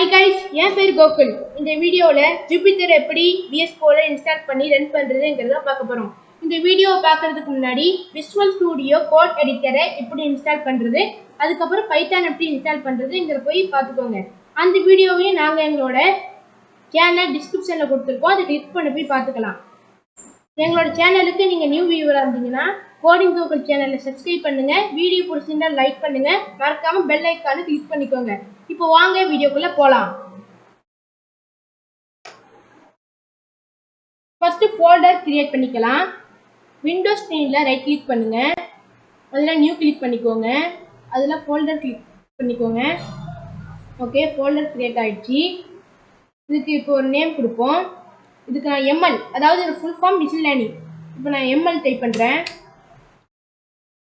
Hi guys, என் பேர் கோகுல். இந்த வீடியோல ஜூபிட்டர் எப்படி VS Code இன்ஸ்டால் பண்ணி ரன் பண்றதுங்கறத பார்க்க போறோம். இந்த வீடியோவை பார்க்கிறதுக்கு முன்னாடி Visual Studio Code எடிட்டரை எப்படி இன்ஸ்டால் பண்றது, அதுக்கு அப்புறம் பைத்தான் எப்படி இன்ஸ்டால் பண்றதுங்கற போய் பாத்துக்கோங்க. அந்த வீடியோவையும் நாங்க எங்களோட சேனல் டிஸ்கிரிப்ஷன்ல கொடுத்திருக்கோம். அதை கிளிக் பண்ணி போய் பாத்துக்கலாம். எங்களோட சேனலுக்கு நீங்க நியூ வியூவரா இருந்தீங்கன்னா Codingokul சேனலை சப்ஸ்கிரைப் பண்ணுங்க. வீடியோ பிடிச்சிருந்தா லைக் பண்ணுங்க. மறக்காம பெல் ஐகானை கிளிக் பண்ணிக்கோங்க. இப்போ வாங்க வீடியோக்குள்ள போலாம். ஃபர்ஸ்ட் ஃபோல்டர் கிரியேட் பண்ணிக்கலாம். விண்டோஸ் ஸ்க்ரீன்ல ரைட் கிளிக் பண்ணுங்க. அதுல நியூ கிளிக் பண்ணிக்கோங்க. அதுல ஃபோல்டர் கிளிக் பண்ணிக்கோங்க. ஓகே, ஃபோல்டர் கிரியேட் ஆயிடுச்சு. இதுக்கு இப்போ ஒரு நேம் கொடுப்போம். இதுக்கு நான் ML, அதாவது ஒரு ஃபுல் ஃபார்ம் மிஷின் லேர்னிங். இப்போ நான் ML டைப் பண்றேன்.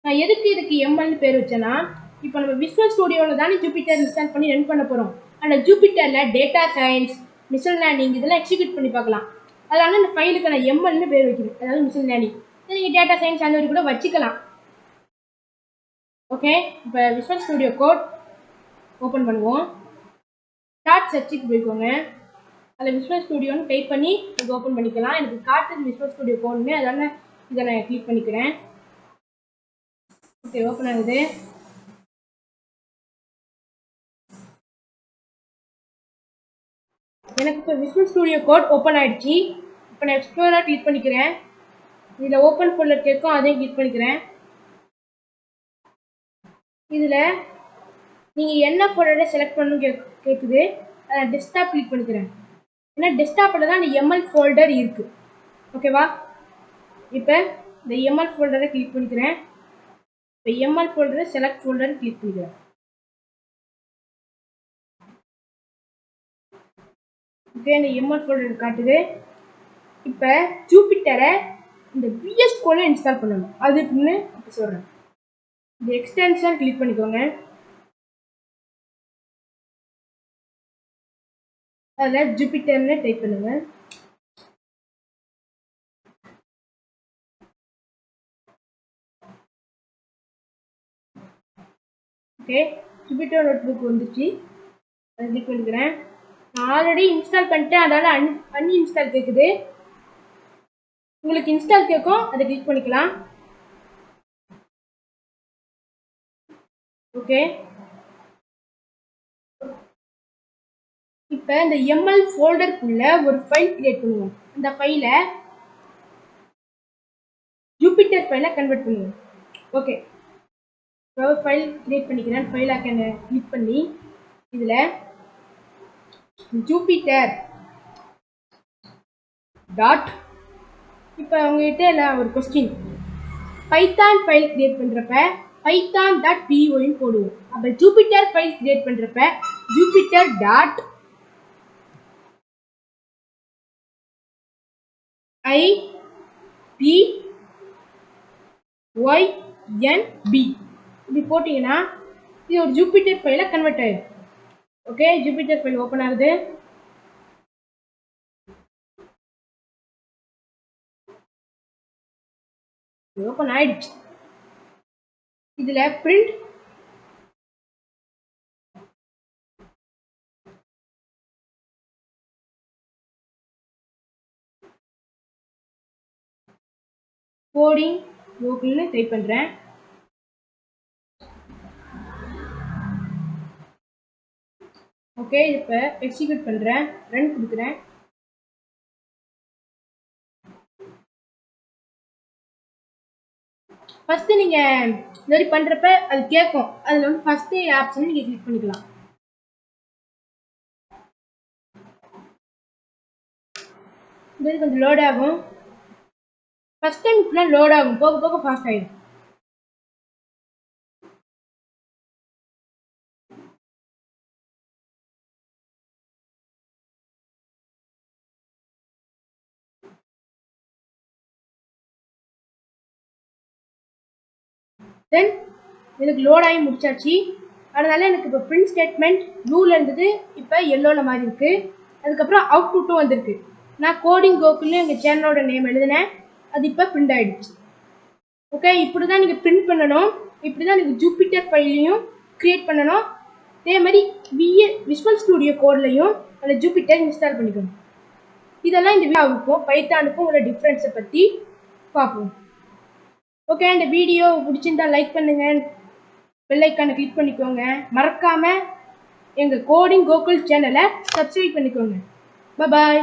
நான் எதுக்கு இதுக்கு ML பேர் வச்சேன்னா, இப்போ நம்ம விசுவல் ஸ்டுடியோவில் தானே ஜூபிட்டர் இன்ஸ்டால் பண்ணி ரன் பண்ண போகிறோம். ஆனால் ஜூபிட்டரில் டேட்டா சயின்ஸ், மிஷின் லேர்னிங் இதெல்லாம் எக்ஸிக்யூட் பண்ணி பார்க்கலாம். அதனால இந்த ஃபைலுக்கு நான் MLன்னு பேர் வைக்கிறேன், அதாவது மிஷின் லேர்னிங். நீங்கள் டேட்டா சயின்ஸ் அந்த கூட வச்சுக்கலாம். ஓகே, இப்போ விசுவல் ஸ்டுடியோ கோட் ஓப்பன் பண்ணுவோம். ஸ்டார்ட் சர்ச்சுக்கு போய்க்கோங்க. அதில் விசுவல் ஸ்டுடியோன்னு டைப் பண்ணி இது ஓப்பன் பண்ணிக்கலாம். எனக்கு காட்டுது விசுவல் ஸ்டுடியோ கோட்னு, அதனால இதை நான் கிளிக் பண்ணிக்கிறேன். ஓகே, ஓப்பன் ஆகுது. எனக்கு இப்போ விசுவல் ஸ்டுடியோ கோட் ஓப்பன் ஆயிடுச்சு. இப்போ நான் எக்ஸ்ப்ளோரர் கிளிக் பண்ணிக்கிறேன். இதில் ஓப்பன் ஃபோல்டர் கேட்கும், அதையும் கிளிக் பண்ணிக்கிறேன். இதில் நீங்கள் என்ன ஃபோல்டரை செலக்ட் பண்ணணும் கேட்குது. டெஸ்க்டாப் கிளிக் பண்ணிக்கிறேன். ஏன்னா டெஸ்க்டாப்பில் தான் அந்த ML ஃபோல்டர் இருக்குது. ஓகேவா? இப்போ இந்த ML ஃபோல்டரை கிளிக் பண்ணிக்கிறேன். இப்போ ML ஃபோல்டரை செலக்ட் ஃபோல்டர் கிளிக் பண்ணிக்கிறேன். ஓகே, இந்த ML ஃபோல்டர் காட்டுது. இப்போ ஜூபிட்டரை இந்த VS Code இன்ஸ்டால் பண்ணணும். அதுக்குன்னு இப்போ சொல்கிறேன். இந்த எக்ஸ்டென்ஷன் கிளிக் பண்ணிக்கோங்க. அதில் ஜூபிட்டர்னு டைப் பண்ணுங்க. ஓகே, ஜூபிட்டர் நோட்புக் வந்துச்சு. அதை கிளிக் பண்ணிக்கிறேன். நான் ஆல்ரெடி இன்ஸ்டால் பண்ணிட்டேன், அதனால அன்இன்ஸ்டால் கேட்குது. உங்களுக்கு இன்ஸ்டால் கேட்கும், அதை கிளிக் பண்ணிக்கலாம். ஓகே, இப்போ இந்த ML ஃபோல்டருக்குள்ள ஒரு ஃபைல் கிரியேட் பண்ணுவோம். இந்த ஃபைலை ஜூபிட்டர் ஃபைலை கன்வெர்ட் பண்ணுவோம். ஓகே, இப்போ ஃபைல் கிரியேட் பண்ணிக்கிறேன். ஃபைல் ஐக்கனை கிளிக் பண்ணி இதில் ஜூபிட்டர் டாட், இப்போ உங்ககிட்ட எல்லாம் ஒரு கொஸ்டின், பைத்தான் ஃபைல் கிரியேட் பண்ணுறப்ப பைத்தான் டாட் POன்னு போடுவோம். அப்போ ஜூபிட்டர் ஃபைல் கிரியேட் பண்ணுறப்ப ஜூபிட்டர் டாட் IPYNB இப்படி போட்டிங்கன்னா இது ஒரு ஜூபிட்டர் ஃபைலை கன்வெர்ட் ஆயிடும். ஓகே, ஜூபிட்டர் ஃபைல் ஓப்பன் ஆகுது. ஓப்பன் ஆயிடுச்சு. இதுல பிரிண்ட் கோடிங்கோகுல்னு டைப் பண்றேன். ஓகே, இப்போ எக்ஸிக்யூட் பண்றேன். ரன் கொடுக்குறேன். ஃபர்ஸ்ட் நீங்க இந்த மாதிரி பண்றப்ப அது கேட்கும். அதுல வந்து ஃபர்ஸ்ட் ஆப்ஷன் நீங்க கிளிக் பண்ணிக்கலாம். இது கொஞ்சம் லோட் ஆகும். ஃபர்ஸ்ட் டைம் இப்படிலாம் லோட் ஆகும், போக போக ஃபாஸ்ட் ஆயிடும். தென் எனக்கு லோட் ஆகி முடிச்சாச்சு. அதனால எனக்கு இப்போ பிரிண்ட் ஸ்டேட்மெண்ட் ப்ளூல இருந்தது, இப்போ எல்லோல மாதிரி இருக்கு. அதுக்கப்புறம் அவுட்புட்டும் வந்திருக்கு. நான் கோடிங்கோகுல்னு எங்கள் சேனலோட நேம் எழுதினேன். அது இப்போ பிரிண்ட் ஆயிடுச்சு. ஓகே, இப்படி தான் நீங்கள் பிரிண்ட் பண்ணணும். இப்படி தான் நீங்கள் ஜூபிட்டர் ஃபைலையும் கிரியேட் பண்ணணும். அதே மாதிரி விஷுவல் ஸ்டுடியோ கோட்லையும் அந்த ஜூபிட்டர் இன்ஸ்டால் பண்ணிக்கணும். இதெல்லாம் இந்த வீடியோவுக்கும் பைத்தானுக்கும் உள்ள டிஃப்ரென்ஸை பற்றி பார்ப்போம். ஓகே, இந்த வீடியோ பிடிச்சிருந்தா லைக் பண்ணுங்க, பெல் ஐக்கானை கிளிக் பண்ணிக்கோங்க. மறக்காம எங்கள் கோடிங் கோகுல் சேனலை சப்ஸ்கிரைப் பண்ணிக்கோங்க. பாய்.